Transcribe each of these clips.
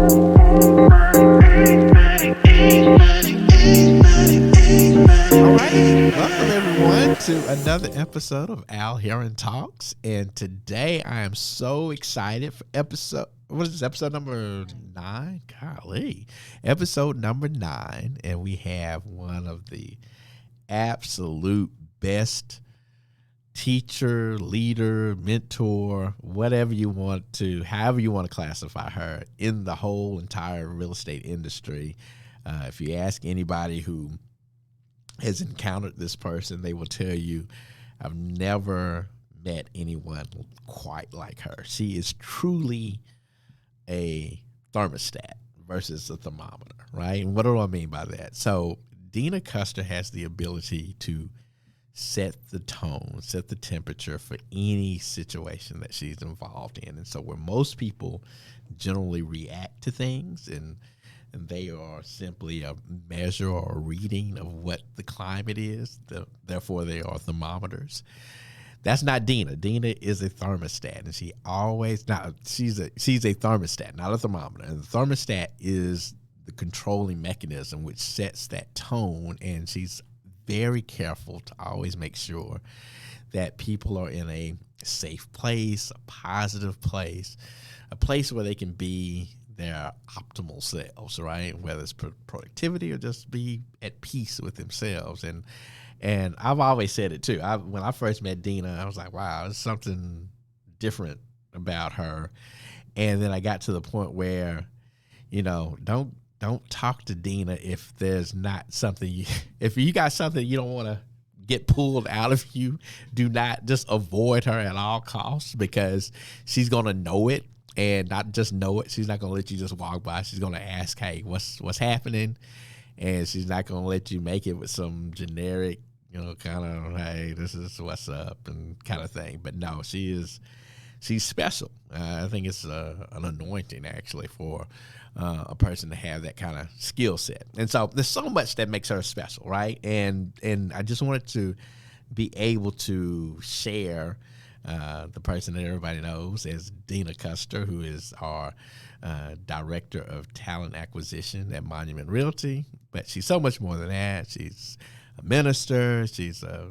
Welcome everyone to another episode of Al Heron Talks, and today I am so excited for episode number 9? Golly, episode number 9, and we have one of the absolute best teacher, leader, mentor, whatever you want to, however you want to classify her in the whole entire real estate industry. If you ask anybody who has encountered this person, they will tell you, I've never met anyone quite like her. She is truly a thermostat versus a thermometer, right? And what do I mean by that? So Deana Custer has the ability to set the tone, set the temperature for any situation that she's involved in. And so where most people generally react to things and they are simply a measure or a reading of what the climate is, therefore they are thermometers. That's not Deana. Deana is a thermostat, and she's a thermostat, not a thermometer. And the thermostat is the controlling mechanism which sets that tone, and she's very careful to always make sure that people are in a safe place, a positive place, a place where they can be their optimal selves, right? Whether it's productivity or just be at peace with themselves. And I've always said it too. When I first met Deana, I was like, wow, there's something different about her. And then I got to the point where, don't talk to Deana if there's not something, if you got something you don't want to get pulled out of you, do not just avoid her at all costs, because she's going to know it. And not just know it. She's not going to let you just walk by. She's going to ask, hey, what's happening? And she's not going to let you make it with some generic, kind of, hey, this is what's up and kind of thing. But no, she's special. I think it's an anointing, actually, for a person to have that kind of skill set. And so there's so much that makes her special, right? And I just wanted to be able to share the person that everybody knows as Deana Custer, who is our Director of Talent Acquisition at Monument Realty. But she's so much more than that. She's a minister. She's a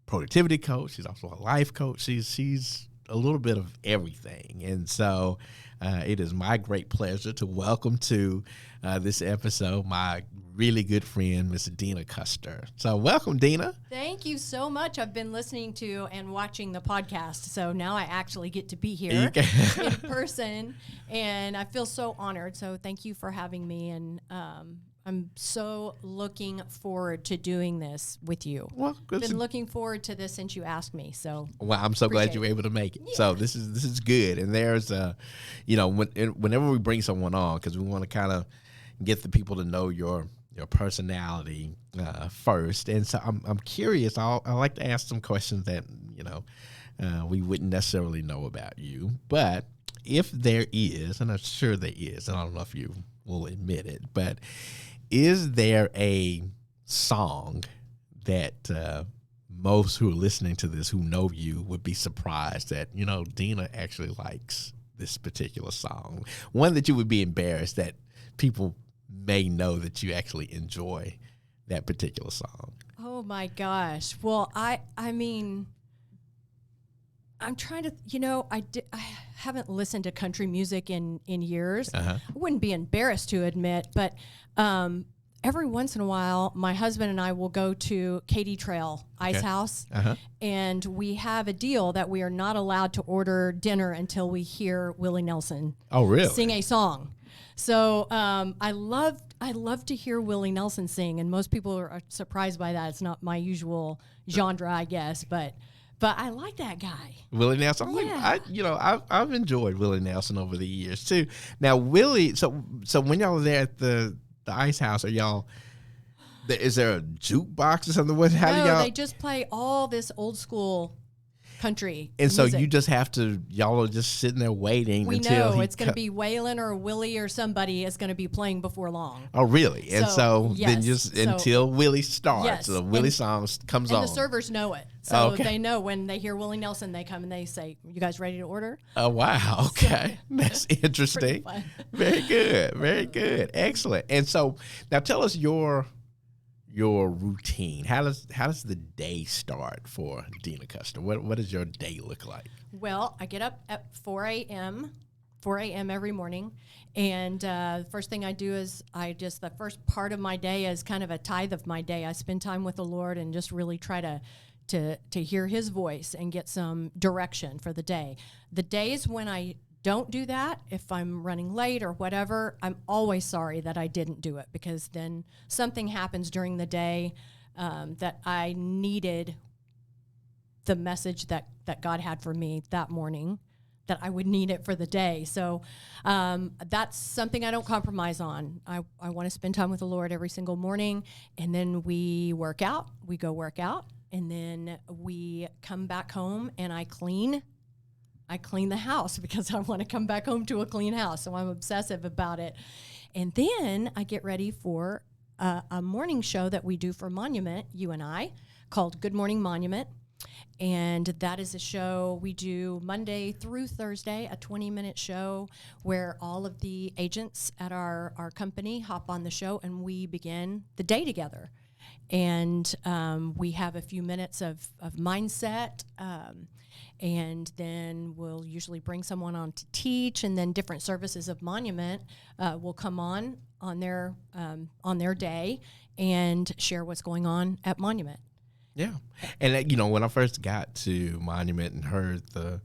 productivity coach. She's also a life coach. She's a little bit of everything. And so it is my great pleasure to welcome to this episode my really good friend, Miss Deana Custer. So welcome, Deana. Thank you so much. I've been listening to and watching the podcast, so now I actually get to be here in person, and I feel so honored. So thank you for having me, and I'm so looking forward to doing this with you. Well, I've been looking forward to this since you asked me. So well, I'm so glad you were able to make it. Yeah. So this is good. And there's whenever we bring someone on, because we want to kind of get the people to know your personality first. And so I'm curious. I like to ask some questions that we wouldn't necessarily know about you, but if there is, and I'm sure there is, and I don't know if you will admit it, but is there a song that most who are listening to this who know you would be surprised that, Deana actually likes this particular song? One that you would be embarrassed that people may know that you actually enjoy that particular song. Oh my gosh. Well, I mean, I'm trying to, I haven't listened to country music in years. I wouldn't be embarrassed to admit, but every once in a while, my husband and I will go to Katy Trail Ice House, and we have a deal that we are not allowed to order dinner until we hear Willie Nelson sing a song. So I love to hear Willie Nelson sing, and most people are surprised by that. It's not my usual genre, I guess, but I like that guy. Willie Nelson. I've enjoyed Willie Nelson over the years too. Now Willie, so when y'all are there at the Ice House, is there a jukebox or something? No, they just play all this old school country And so music. you just have to, y'all are just sitting there waiting We until know he it's going to be Waylon or Willie or somebody is going to be playing before long. Oh, really? And so then yes. just until Willie starts, Yes. the Willie song comes on. And the servers know it. So Okay. they know when they hear Willie Nelson, they come and they say, "You guys ready to order?" Oh, wow. Okay. That's interesting. fun. Very good. Very good. Excellent. And so now tell us your routine. How does the day start for Deana Custer? What does your day look like? Well, I get up at 4 a.m. Every morning, and the first thing I do is the first part of my day is kind of a tithe of my day. I spend time with the Lord and just really try to hear His voice and get some direction for the day. The days when I don't do that, if I'm running late or whatever, I'm always sorry that I didn't do it, because then something happens during the day that I needed the message that God had for me that morning, that I would need it for the day. So that's something I don't compromise on. I want to spend time with the Lord every single morning, and then we go work out, and then we come back home and I clean the house because I want to come back home to a clean house. So I'm obsessive about it. And then I get ready for a morning show that we do for Monument, you and I, called Good Morning Monument. And that is a show we do Monday through Thursday, a 20-minute show where all of the agents at our company hop on the show and we begin the day together. And we have a few minutes of mindset, and then we'll usually bring someone on to teach, and then different services of Monument will come on their day and share what's going on at Monument. Yeah. And, when I first got to Monument and heard the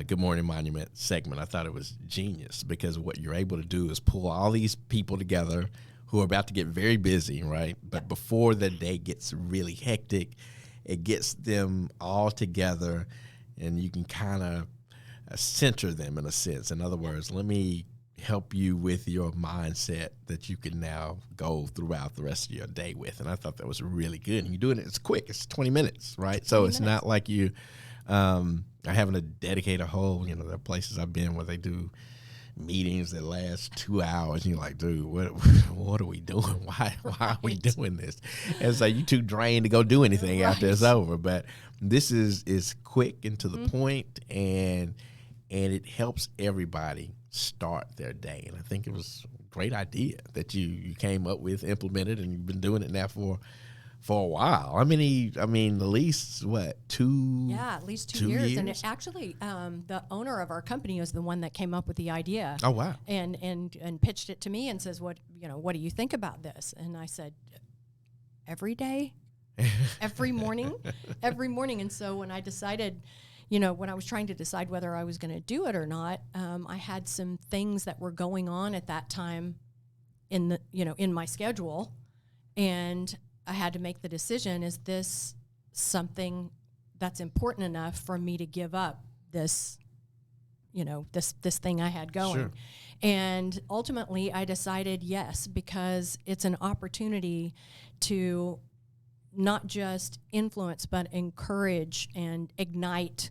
Good Morning Monument segment, I thought it was genius, because what you're able to do is pull all these people together who are about to get very busy, right? But before the day gets really hectic, it gets them all together, and you can kind of center them in a sense. In other words, let me help you with your mindset that you can now go throughout the rest of your day with. And I thought that was really good. And you're doing it's quick. It's 20 minutes, right? So it's not like you are having to dedicate a whole, there are places I've been where they do meetings that last 2 hours, and you're like, dude, what are we doing? Why are we doing this? And so you too drained to go do anything after it's over. But this is quick and to the point, and it helps everybody start their day. And I think it was a great idea that you came up with, implemented, and you've been doing it now for a while. I mean, at least what, 2? Yeah, at least 2 years. And it actually, the owner of our company was the one that came up with the idea. Oh, wow. And pitched it to me and says, what do you think about this? And I said, every day, every morning. And so when I decided, when I was trying to decide whether I was going to do it or not, I had some things that were going on at that time in my schedule, and I had to make the decision, is this something that's important enough for me to give up this, this thing I had going? Sure. And ultimately I decided yes, because it's an opportunity to not just influence, but encourage and ignite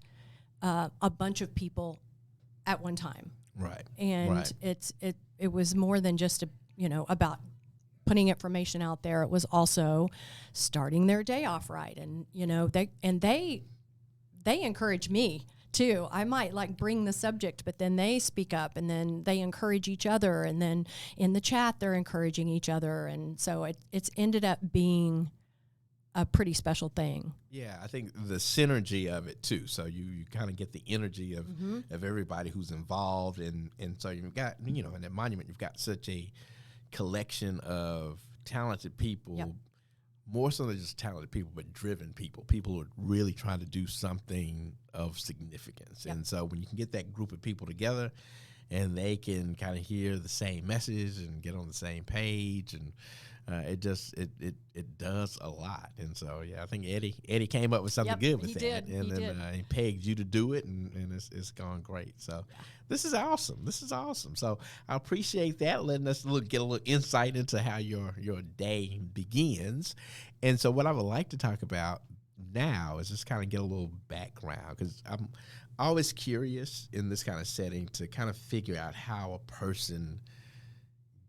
a bunch of people at one time. Right. And it was more than just about putting information out there. It was also starting their day off right. And, they encourage me too. I might bring the subject, but then they speak up, and then they encourage each other. And then in the chat, they're encouraging each other. And so it's ended up being a pretty special thing. Yeah, I think the synergy of it too. So you kind of get the energy of everybody who's involved, and so you've got, in that Monument, you've got such a collection of talented people. Yep. More so than just talented people, but driven people who are really trying to do something of significance. Yep. And so when you can get that group of people together and they can kind of hear the same message and get on the same page, and it does a lot. And so, yeah, I think Eddie came up with something good with that. And then he pegged you to do it, and it's gone great. So this is awesome. So I appreciate that, letting us get a little insight into how your day begins. And so what I would like to talk about now is just kind of get a little background, because I'm always curious in this kind of setting to kind of figure out how a person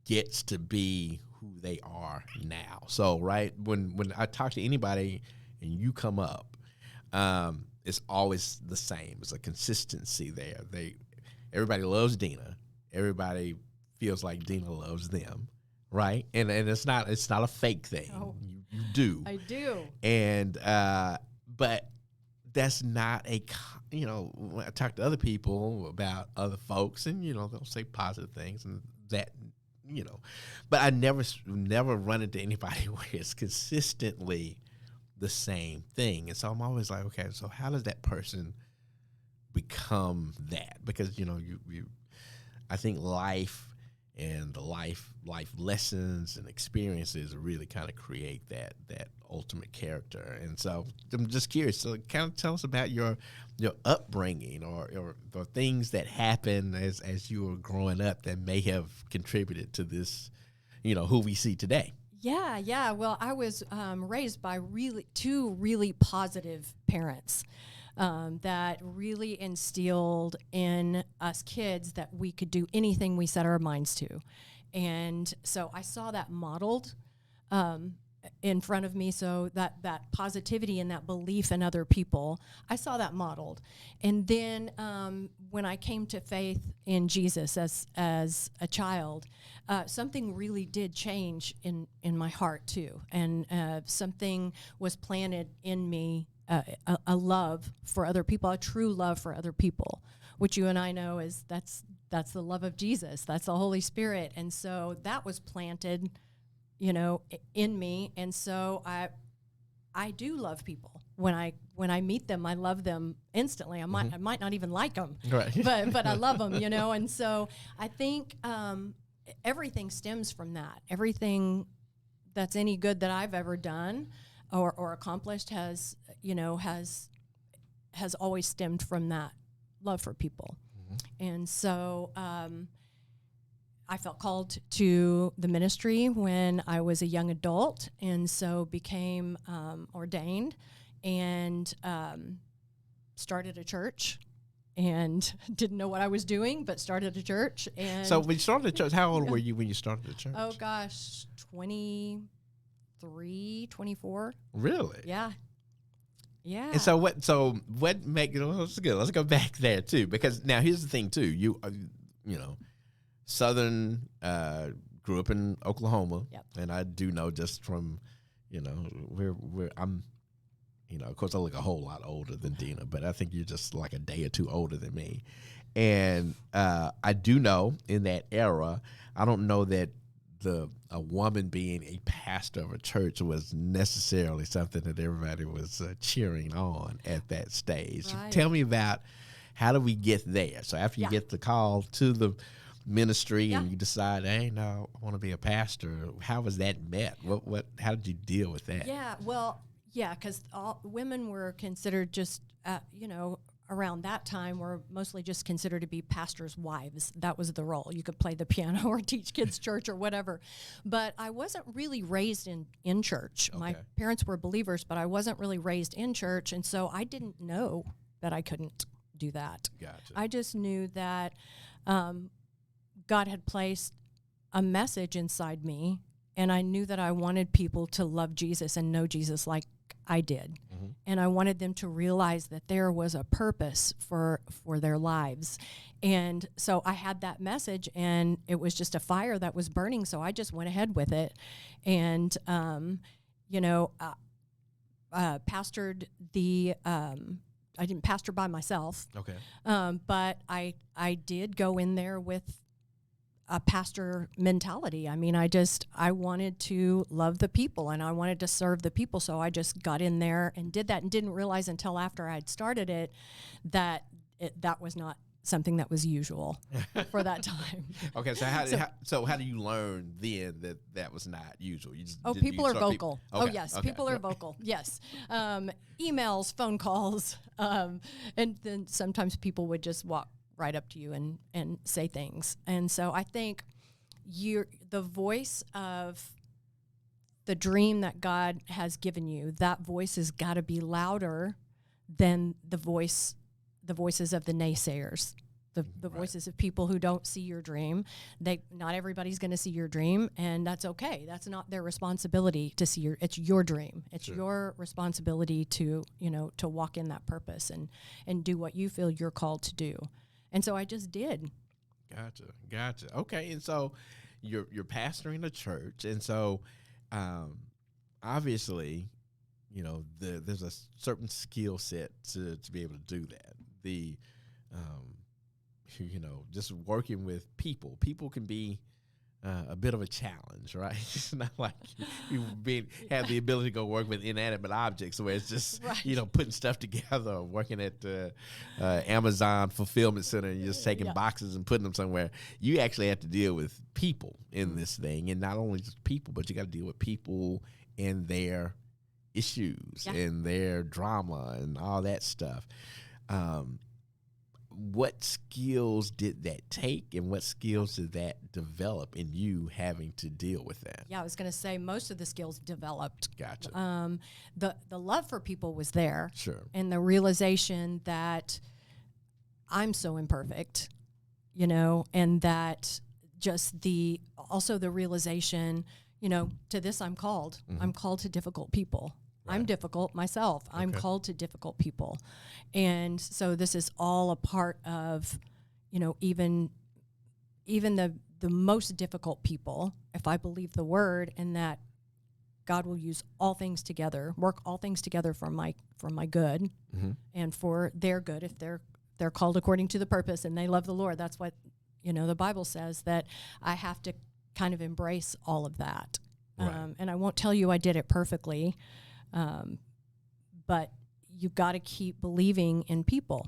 gets to be who they are now. So, right, when I talk to anybody and you come up, it's always the same. It's a consistency there. Everybody loves Dina. Everybody feels like Dina loves them, right? And it's not a fake thing. Oh, you do. I do. And but that's not when I talk to other people about other folks, and they'll say positive things, and that but I never run into anybody where it's consistently the same thing. And so I'm always like, okay, so how does that person become that? Because you I think life and the life lessons and experiences really kind of create that ultimate character. And so I'm just curious, so kind of tell us about your upbringing or the things that happened as you were growing up that may have contributed to this, who we see today. Yeah. Well, I was raised by two really positive parents that really instilled in us kids that we could do anything we set our minds to. And so I saw that modeled in front of me, so that positivity and that belief in other people, I saw that modeled. And then when I came to faith in Jesus as a child, something really did change in my heart too. And something was planted in me, a love for other people, a true love for other people, which you and I know is that's the love of Jesus. That's the Holy Spirit. And so that was planted in me. And so I do love people. When I meet them, I love them instantly. I might not even like them, right. but I love them, And so I think everything stems from that. Everything that's any good that I've ever done or accomplished has always stemmed from that love for people. Mm-hmm. And so I felt called to the ministry when I was a young adult, and so became ordained and started a church, and didn't know what I was doing, but started a church. And so when you started the church, how old were you when you started the church? Oh gosh, 23, 24. Really? Yeah. Yeah. And so what make let's go back there too, because now here's the thing too. You Southern, grew up in Oklahoma. Yep. And I do know just from, I'm, of course I look a whole lot older than Dina, but I think you're just like a day or two older than me. And I do know in that era, I don't know that a woman being a pastor of a church was necessarily something that everybody was cheering on at that stage. Right. Tell me about how do we get there? So after you get the call to the ministry and you decide, hey, no, I want to be a pastor. How was that met? How did you deal with that? Yeah, well, because all women were considered just, around that time were mostly just considered to be pastors' wives. That was the role. You could play the piano or teach kids church or whatever. But I wasn't really raised in church. Okay. My parents were believers, but I wasn't really raised in church, and so I didn't know that I couldn't do that. Gotcha. I just knew that God had placed a message inside me, and I knew that I wanted people to love Jesus and know Jesus like I did. Mm-hmm. And I wanted them to realize that there was a purpose for their lives. And so I had that message, and it was just a fire that was burning, so I just went ahead with it. And, pastored the... I didn't pastor by myself. Okay. But I did go in there with a pastor mentality. I mean, I wanted to love the people, and I wanted to serve the people. So I just got in there and did that, and didn't realize until after I'd started it that was not something that was usual for that time. Okay, so how do you learn then that was not usual? People are vocal. Okay, oh yes, okay. People are vocal. Yes, emails, phone calls, and then sometimes people would just walk right up to you and say things. And so I think the voice of the dream that God has given you, that voice has got to be louder than the voices of the naysayers, the Right. voices of people who don't see your dream. Not everybody's going to see your dream, and that's okay. That's not their responsibility to see it's your dream. It's Sure. your responsibility to, to walk in that purpose and do what you feel you're called to do. And so I just did. Gotcha. Okay, and so you're pastoring a church, and so obviously, there's a certain skill set to be able to do that. Just working with people. People can be a bit of a challenge, right? It's not like you have the ability to go work with inanimate objects where it's just, Right. putting stuff together, or working at the Amazon fulfillment center and just taking Yeah. boxes and putting them somewhere. You actually have to deal with people in this thing, and not only just people, but you got to deal with people and their issues and their drama and all that stuff. What skills did that take, and what skills did that develop in you having to deal with that? Yeah, I was going to say most of the skills developed. Gotcha. The love for people was there. Sure. And the realization that I'm so imperfect, and that also the realization, to this I'm called. Mm-hmm. I'm called to difficult people. Right. I'm difficult myself. I'm Okay. called to difficult people. And so this is all a part of, even the most difficult people, if I believe the word, and that God will use all things together, work all things together for my good, Mm-hmm. and for their good, if they're called according to the purpose and they love the Lord. That's what, the Bible says, that I have to kind of embrace all of that. Right. And I won't tell you I did it perfectly, but you've got to keep believing in people,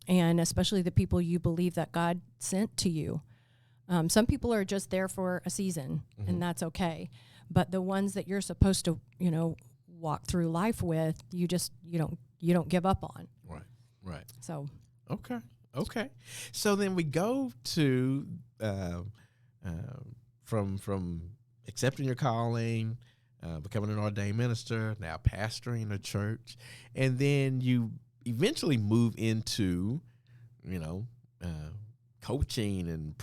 and especially the people you believe that God sent to you. Some people are just there for a season, Mm-hmm. and that's okay. But the ones that you're supposed to, walk through life with, you don't give up on. Right. So Okay. So then we go to from accepting your calling, becoming an ordained minister, now pastoring a church, and then you eventually move into, coaching and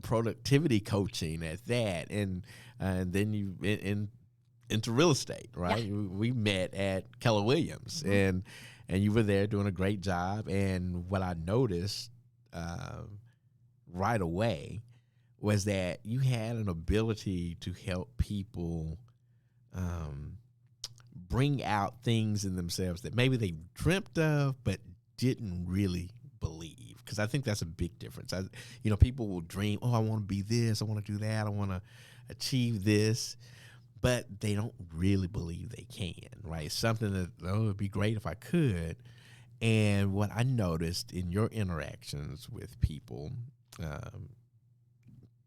productivity coaching at that, and then you into real estate, right? Yeah. We met at Keller Williams, Mm-hmm. and you were there doing a great job. And what I noticed right away was that you had an ability to help people bring out things in themselves that maybe they dreamt of but didn't really believe. Because I think that's a big difference. People will dream, oh, I want to be this, I want to do that, I want to achieve this, but they don't really believe they can, right? It's something that, it would be great if I could. And what I noticed in your interactions with people,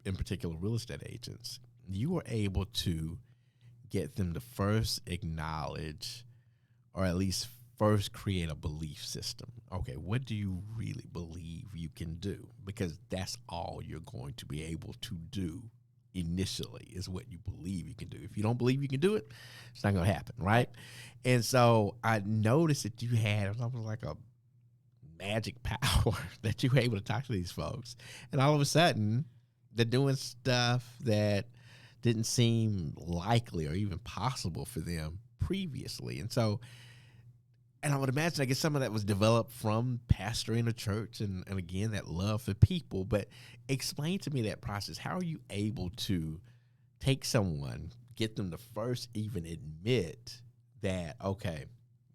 in particular real estate agents, you were able to get them to first acknowledge, or at least first create a belief system. Okay, what do you really believe you can do? Because that's all you're going to be able to do initially, is what you believe you can do. If you don't believe you can do it, it's not going to happen, right? And so I noticed that you had almost like a magic power that you were able to talk to these folks, and all of a sudden they're doing stuff that didn't seem likely or even possible for them previously. And I would imagine, I guess, some of that was developed from pastoring a church and again, that love for people. But explain to me that process. How are you able to take someone, get them to first even admit that, okay,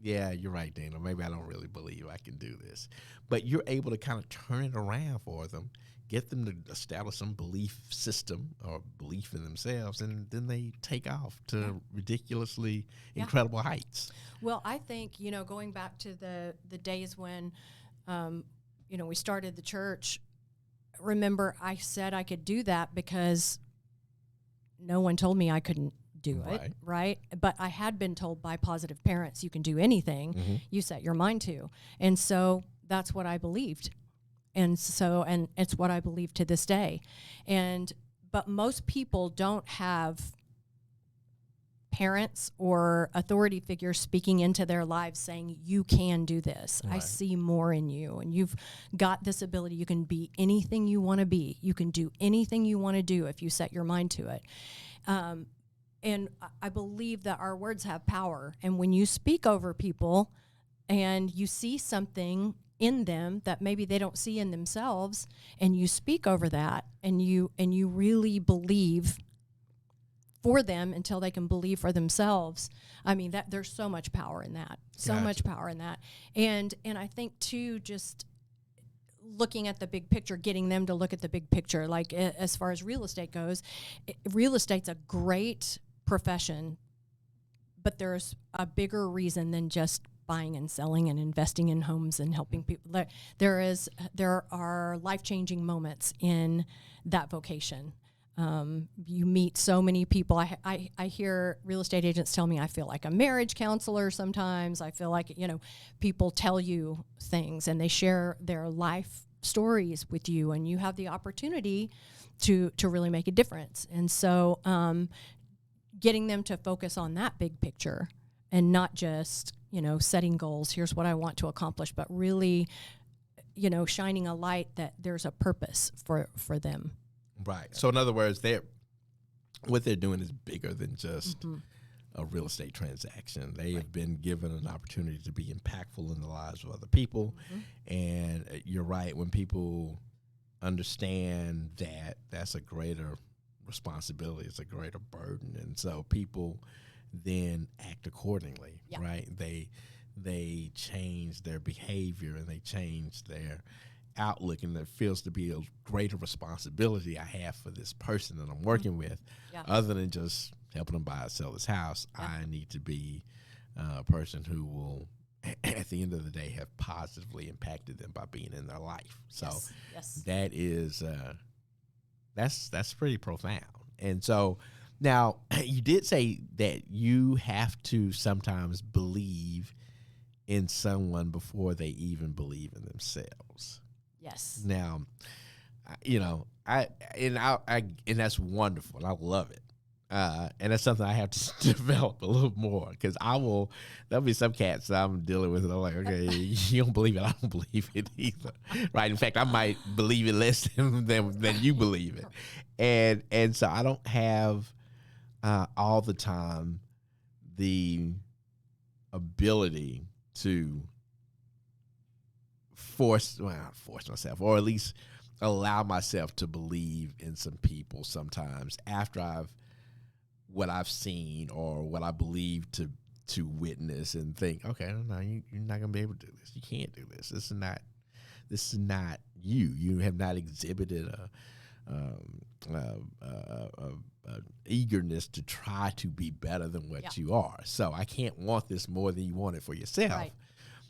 yeah, you're right, Dana, maybe I don't really believe I can do this, but you're able to kind of turn it around for them, get them to establish some belief system or belief in themselves, and then they take off to ridiculously incredible heights. Well, I think, going back to the days when, we started the church, remember I said I could do that because no one told me I couldn't do it, right? But I had been told by positive parents, you can do anything you set your mind to. And so that's what I believed. And it's what I believe to this day. But most people don't have parents or authority figures speaking into their lives saying, you can do this. I see more in you, and you've got this ability. You can be anything you want to be. You can do anything you want to do if you set your mind to it. And I believe that our words have power. And when you speak over people and you see something in them that maybe they don't see in themselves, and you speak over that, and you really believe for them until they can believe for themselves. I mean, that there's so much power in that. So much power in that. And I think too, just looking at the big picture, getting them to look at the big picture, like as far as real estate goes, real estate's a great profession, but there's a bigger reason than just buying and selling and investing in homes and helping people. There are life-changing moments in that vocation. You meet so many people. I hear real estate agents tell me I feel like a marriage counselor sometimes. I feel like, people tell you things and they share their life stories with you, and you have the opportunity to really make a difference. And so getting them to focus on that big picture and not just, setting goals, here's what I want to accomplish, but really, shining a light that there's a purpose for them. Right. So in other words, what they're doing is bigger than just a real estate transaction. They have been given an opportunity to be impactful in the lives of other people. And you're right, when people understand that, that's a greater responsibility, it's a greater burden. And so people then act accordingly, right? They change their behavior and they change their outlook, and there feels to be a greater responsibility I have for this person that I'm working with, other than just helping them buy or sell this house. I need to be a person who will, at the end of the day, have positively impacted them by being in their life. So that is that's pretty profound. And so now you did say that you have to sometimes believe in someone before they even believe in themselves. Yes. Now, and that's wonderful, and I love it. And that's something I have to develop a little more, because there'll be some cats that I'm dealing with, and I'm like, okay, you don't believe it, I don't believe it either, right? In fact, I might believe it less than you believe it, and so I don't have all the time the ability to force myself, or at least allow myself to believe in some people sometimes after what I've seen or what I believe to witness, and think, okay, no, you're not gonna be able to do this. You can't do this. This is not you. You have not exhibited a eagerness to try to be better than what you are. So I can't want this more than you want it for yourself. Right.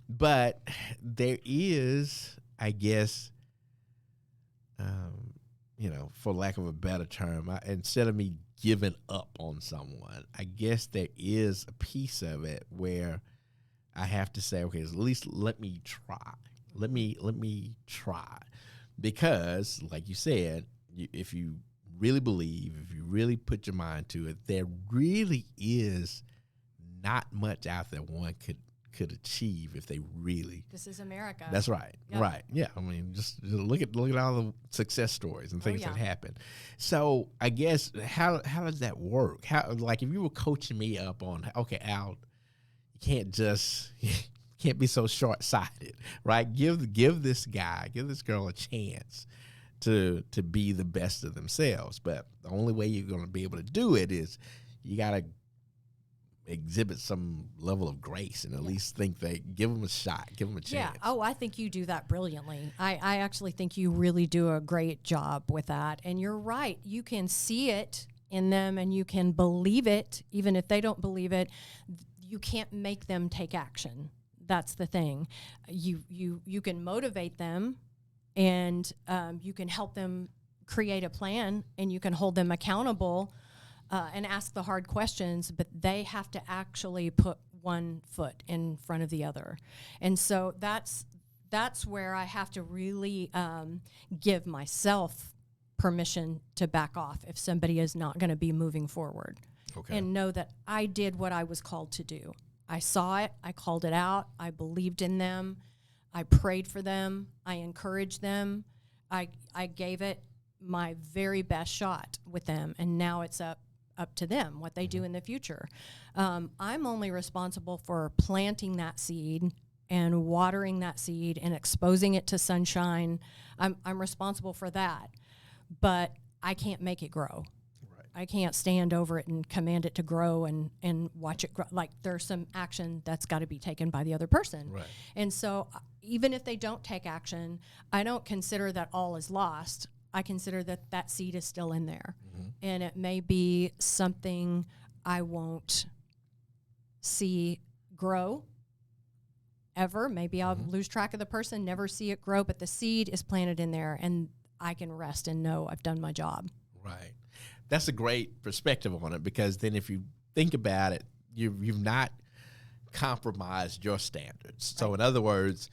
But there is, I guess, for lack of a better term, instead of me giving up on someone, I guess there is a piece of it where I have to say, okay, at least let me try. Let me try. Because, like you said, if you really believe, if you really put your mind to it, there really is not much out there one could achieve if they really. This is America. That's right. Yep. Right. Yeah. I mean, just look at all the success stories and things that happen. So I guess how does that work? Like, if you were coaching me up on, okay, Al, you can't be so short-sighted, right? Give this girl a chance to be the best of themselves. But the only way you're going to be able to do it is you got to exhibit some level of grace and at least think that, give them a shot, give them a chance. Yeah. Oh, I think you do that brilliantly. I actually think you really do a great job with that. And you're right. You can see it in them and you can believe it. Even if they don't believe it, you can't make them take action. That's the thing. You can motivate them, and you can help them create a plan, and you can hold them accountable and ask the hard questions, but they have to actually put one foot in front of the other. And so that's where I have to really give myself permission to back off if somebody is not going to be moving forward. and know that I did what I was called to do. I saw it, I called it out, I believed in them, I prayed for them, I encouraged them, I gave it my very best shot with them, and now it's up to them what they do in the future. I'm only responsible for planting that seed and watering that seed and exposing it to sunshine. I'm responsible for that, but I can't make it grow. I can't stand over it and command it to grow and watch it grow. Like, there's some action that's got to be taken by the other person. Right. And so even if they don't take action, I don't consider that all is lost. I consider that that seed is still in there. And it may be something I won't see grow ever. Maybe I'll lose track of the person, never see it grow, but the seed is planted in there, and I can rest and know I've done my job. Right. That's a great perspective on it, because then if you think about it, you've not compromised your standards. So in other words,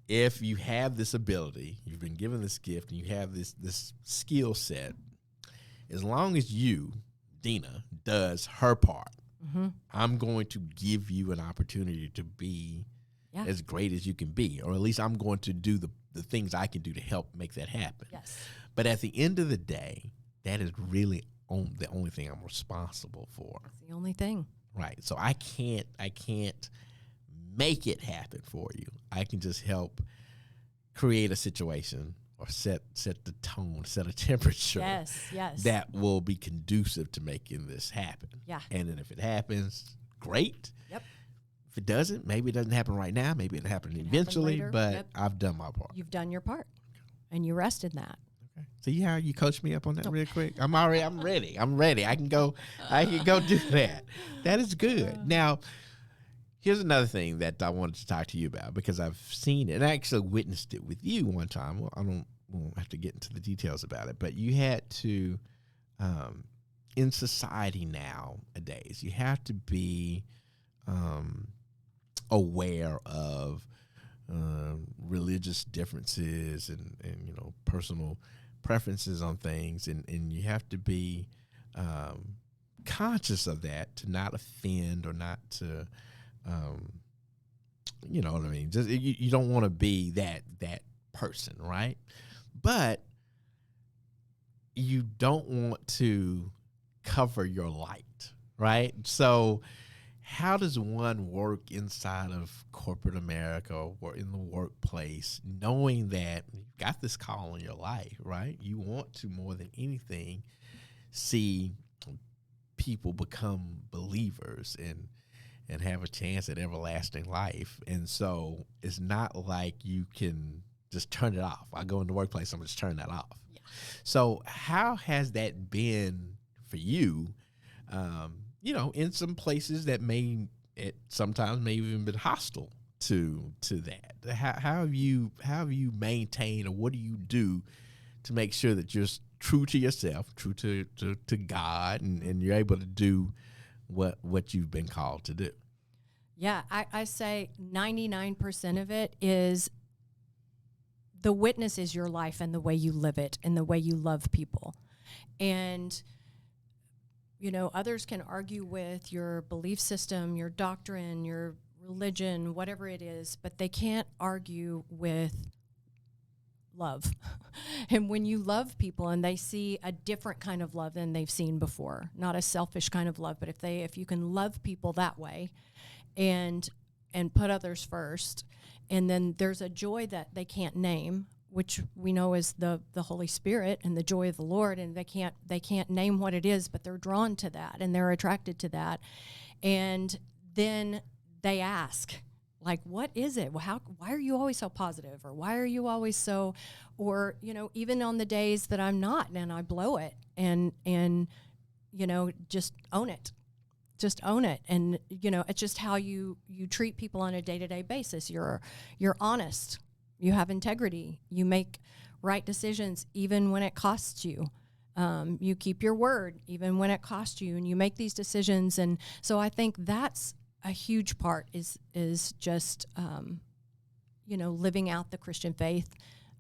if you have this ability, you've been given this gift, and you have this skill set, as long as you, Dina, does her part, I'm going to give you an opportunity to be as great as you can be, or at least I'm going to do the things I can do to help make that happen. Yes. But at the end of the day, that is really the only thing I'm responsible for. That's the only thing. Right. So I can't make it happen for you. I can just help create a situation or set the tone, set a temperature Yes. that will be conducive to making this happen. Yeah. And then if it happens, great. Yep. If it doesn't, maybe it doesn't happen right now. Maybe it'll happen eventually, later. but Yep. I've done my part. You've done your part, and you rest in that. Okay. See how you coached me up on that real quick? I'm ready. I'm ready. I can go do that. That is good. Now, here's another thing that I wanted to talk to you about, because I've seen it and I actually witnessed it with you one time. Well, won't have to get into the details about it, but you had to, in society nowadays, you have to be aware of religious differences and personal preferences on things, and you have to be conscious of that, to not offend or not to you know what I mean? Just you don't want to be that person, right? But you don't want to cover your light, right? So how does one work inside of corporate America or in the workplace, knowing that you've got this call in your life, right? You want to, more than anything, see people become believers and have a chance at everlasting life. And so it's not like you can just turn it off. I go in the workplace, I'm just turn that off. Yeah. So how has that been for you? In some places that sometimes may even been hostile to that. How have you maintained, or what do you do to make sure that you're true to yourself, true to God, and you're able to do what you've been called to do? Yeah, I say 99% of it is the witness is your life and the way you live it and the way you love people. And others can argue with your belief system, your doctrine, your religion, whatever it is, but they can't argue with love. And when you love people and they see a different kind of love than they've seen before, not a selfish kind of love, but if you can love people that way and put others first, and then there's a joy that they can't name, which we know is the Holy Spirit and the joy of the Lord, and they can't name what it is, but they're drawn to that and they're attracted to that. And then they ask, like, what is it? Well, why are you always so positive? Or why are you always so, or, even on the days that I'm not and I blow it, and just own it. Just own it. And, it's just how you treat people on a day-to-day basis. You're honest. You have integrity. You make right decisions even when it costs you. You keep your word even when it costs you, and you make these decisions. And so I think that's a huge part is just living out the Christian faith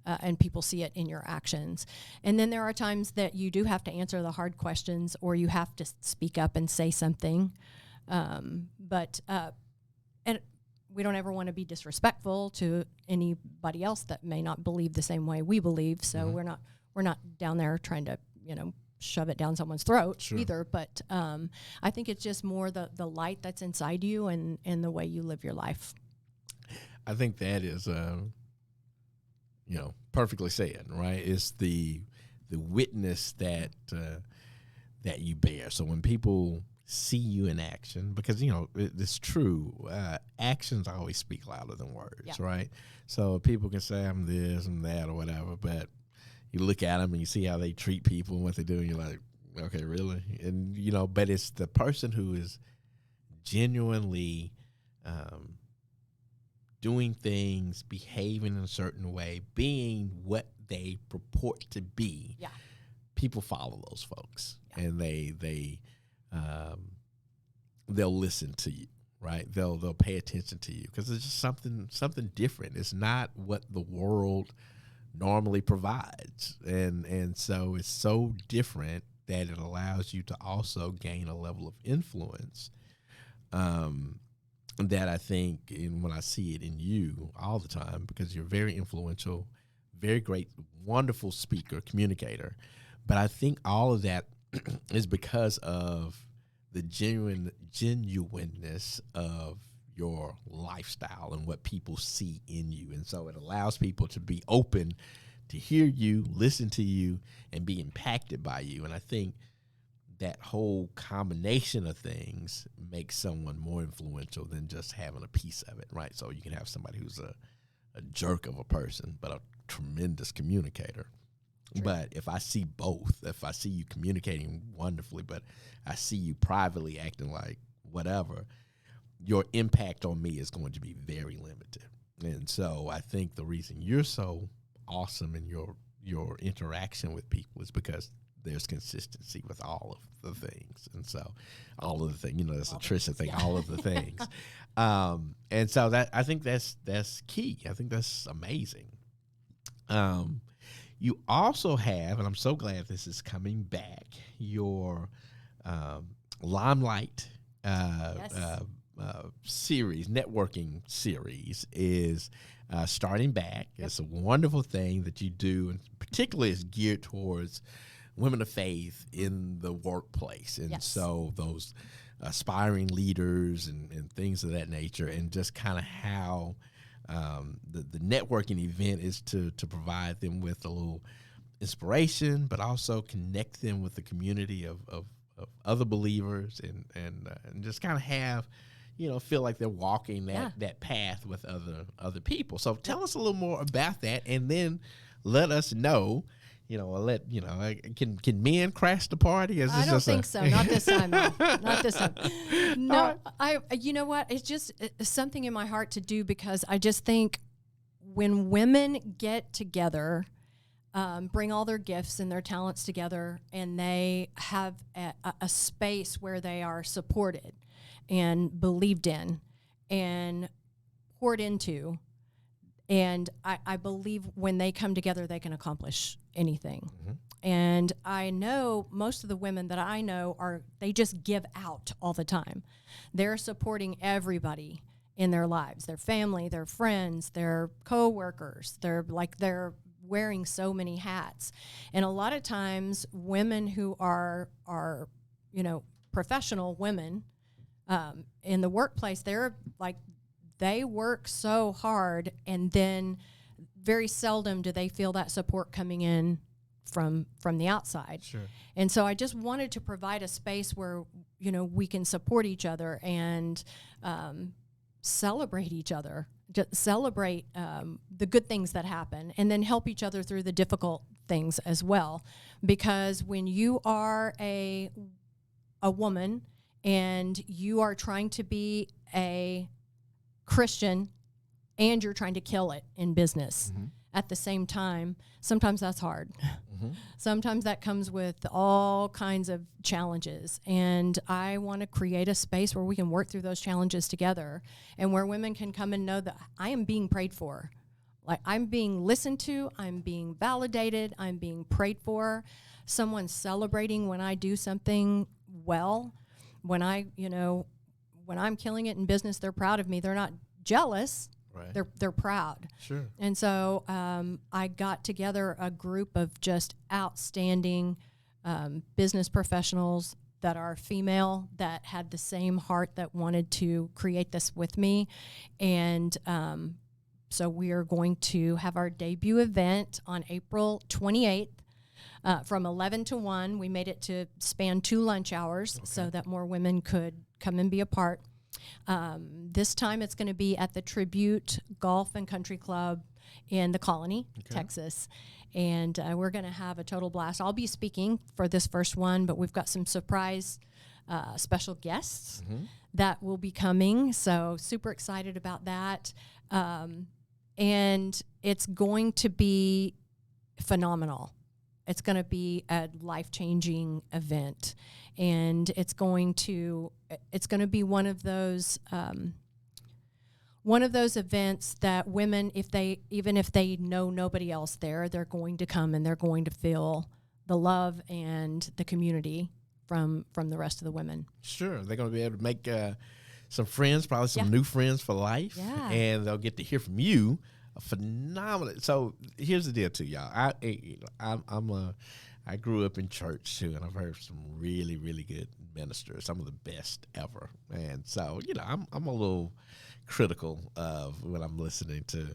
and people see it in your actions. And then there are times that you do have to answer the hard questions, or you have to speak up and say something. And we don't ever want to be disrespectful to anybody else that may not believe the same way we believe. So we're not down there trying to, shove it down someone's throat either. But I think it's just more the light that's inside you and the way you live your life. I think that is, perfectly said, right? It's the witness that you bear. So when people see you in action, because it's true, actions always speak louder than words, right? So people can say I'm this and that or whatever, but you look at them and you see how they treat people and what they do, and you're like, okay, really? And but it's the person who is genuinely doing things, behaving in a certain way, being what they purport to be. Yeah, people follow those folks, and they'll listen to you, right? They'll pay attention to you because it's just something different. It's not what the world normally provides, and so it's so different that it allows you to also gain a level of influence that I think, and when I see it in you all the time, because you're very influential, very great, wonderful speaker, communicator, but I think all of that is because of the genuineness of your lifestyle and what people see in you. And so it allows people to be open to hear you, listen to you, and be impacted by you. And I think that whole combination of things makes someone more influential than just having a piece of it, right? So you can have somebody who's a jerk of a person, but a tremendous communicator. True. But if I see both, if I see you communicating wonderfully, but I see you privately acting like whatever, your impact on me is going to be very limited. And so I think the reason you're so awesome in your interaction with people is because there's consistency with all of the things. And so all of the things, that's a Trisha thing, all of the things. And so that, I think that's key. I think that's amazing. You also have, and I'm so glad this is coming back, your Limelight series, networking series is starting back. Yep. It's a wonderful thing that you do, and particularly is geared towards women of faith in the workplace. And so those aspiring leaders and things of that nature, and just kind of how the networking event is to provide them with a little inspiration, but also connect them with the community of other believers, and just kind of have, feel like they're walking that path with other people. So tell us a little more about that, and then let us know. Can men crash the party? I don't think so. Not this time. Not this time. No, you know what? It's just something in my heart to do, because I just think when women get together, bring all their gifts and their talents together, and they have a space where they are supported and believed in and poured into. And I believe when they come together, they can accomplish anything. Mm-hmm. And I know most of the women that I know they just give out all the time. They're supporting everybody in their lives, their family, their friends, their coworkers. They're wearing so many hats. And a lot of times women who are professional women in the workplace, they work so hard, and then very seldom do they feel that support coming in from the outside. Sure. And so I just wanted to provide a space where, we can support each other and celebrate each other, just celebrate the good things that happen, and then help each other through the difficult things as well. Because when you are a woman and you are trying to be a Christian and you're trying to kill it in business at the same time, sometimes that's hard. Mm-hmm. Sometimes that comes with all kinds of challenges. And I want to create a space where we can work through those challenges together, and where women can come and know that I am being prayed for. Like, I'm being listened to, I'm being validated, I'm being prayed for. Someone's celebrating when I do something well. When when I'm killing it in business, they're proud of me. They're not jealous. Right. They're proud. Sure. And so I got together a group of just outstanding business professionals that are female, that had the same heart, that wanted to create this with me. And so we are going to have our debut event on April 28th. From 11 to 1. We made it to span 2 lunch hours so that more women could come and be a part. This time it's going to be at the Tribute Golf and Country Club in the Colony, Texas. And we're going to have a total blast. I'll be speaking for this first one, but we've got some surprise special guests that will be coming. So super excited about that. And it's going to be phenomenal. It's going to be a life-changing event, and it's going to be one of those events that women, even if they know nobody else there, they're going to come and they're going to feel the love and the community from the rest of the women. Sure, they're going to be able to make some friends, probably some new friends for life, and they'll get to hear from you. Phenomenal. So here's the deal, too, y'all. I grew up in church too, and I've heard some really, really good ministers, some of the best ever. And so, I'm a little critical of when I'm listening to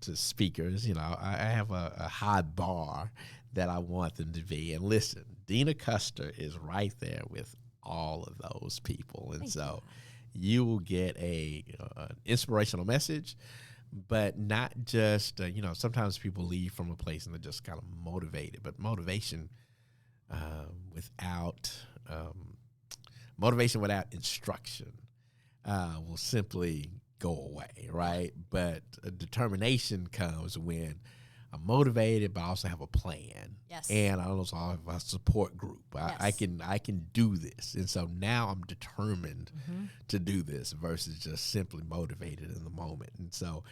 speakers. I have a high bar that I want them to be. And listen, Deana Custer is right there with all of those people, and so you will get an inspirational message. But not just, sometimes people leave from a place and they're just kind of motivated. But motivation without instruction will simply go away, right? But determination comes when I'm motivated, but I also have a plan. Yes. And I also have a support group. I can do this. And so now I'm determined to do this versus just simply motivated in the moment. And so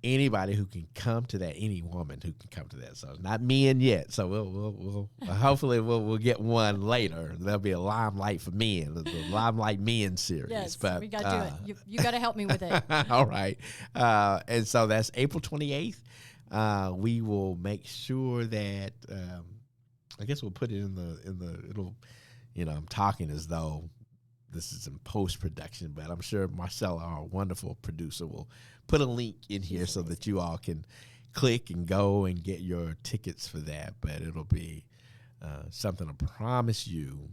anybody who can come to that, any woman who can come to that. So not men yet. So we'll hopefully we'll get one later. There'll be a Limelight for Men, the Limelight Men series. Yes, but we got to do it. You got to help me with it. All right. And so that's April 28th. We will make sure that I guess we'll put it in the it'll, I'm talking as though this is in post-production, but I'm sure Marcella, our wonderful producer, will put a link in here so that you all can click and go and get your tickets for that. But it'll be something I promise you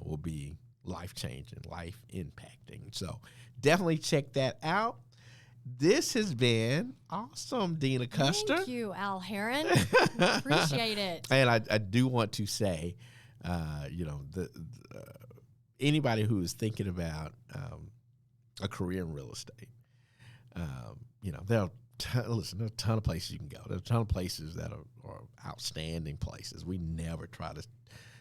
will be life-changing, life-impacting. So definitely check that out. This has been awesome, Deana Custer. Thank you, Al Heron. Appreciate it. And I do want to say, anybody who is thinking about a career in real estate, there are a ton of places you can go. There are a ton of places that are outstanding places. We never try to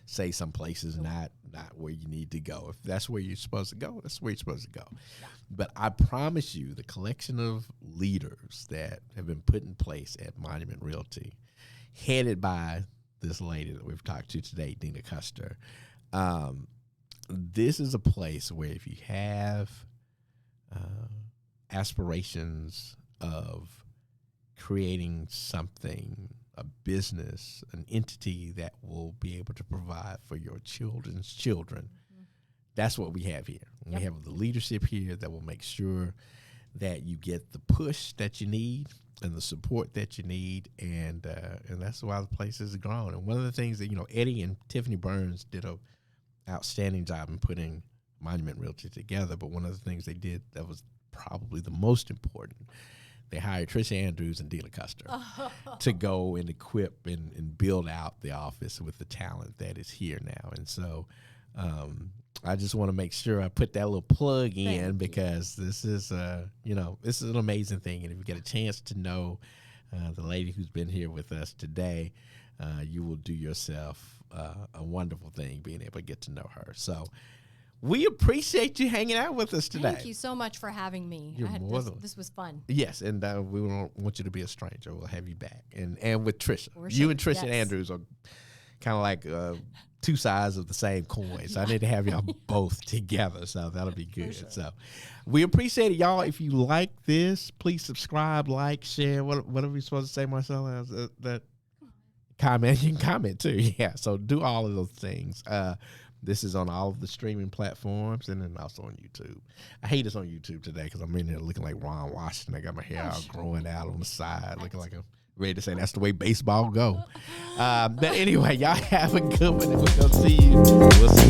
say some places not where you need to go. If that's where you're supposed to go, that's where you're supposed to go. Yeah. But I promise you, the collection of leaders that have been put in place at Monument Realty, headed by this lady that we've talked to today, Deana Custer, this is a place where if you have aspirations of creating something, a business, an entity that will be able to provide for your children's children, that's what we have here. Yep. We have the leadership here that will make sure that you get the push that you need and the support that you need, and that's why the place has grown. And one of the things that, Eddie and Tiffany Burns did a outstanding job in putting Monument Realty together, but one of the things they did that was probably the most important, they hired Trisha Andrews and Deana Custer to go and equip and build out the office with the talent that is here now. And so I just want to make sure I put that little plug in because this is, this is an amazing thing. And if you get a chance to know the lady who's been here with us today, you will do yourself a wonderful thing being able to get to know her. So we appreciate you hanging out with us today. Thank you so much for having me. You're more than this was fun. Yes, and we don't want you to be a stranger. We'll have you back. And with Trisha. For You sure. and Trisha Yes. Andrews are kind of like two sides of the same coin. So I need to have y'all both together. So that'll be good. Sure. So we appreciate it, y'all. If you like this, please subscribe, like, share. What are we supposed to say, Marcella? That comment. You can comment too. Yeah. So do all of those things. This is on all of the streaming platforms and then also on YouTube. I hate this on YouTube today because I'm in here looking like Ron Washington. I got my hair all growing out on the side, looking like I'm ready to say that's the way baseball go. But anyway, y'all have a good one, and we're going to see you. We'll see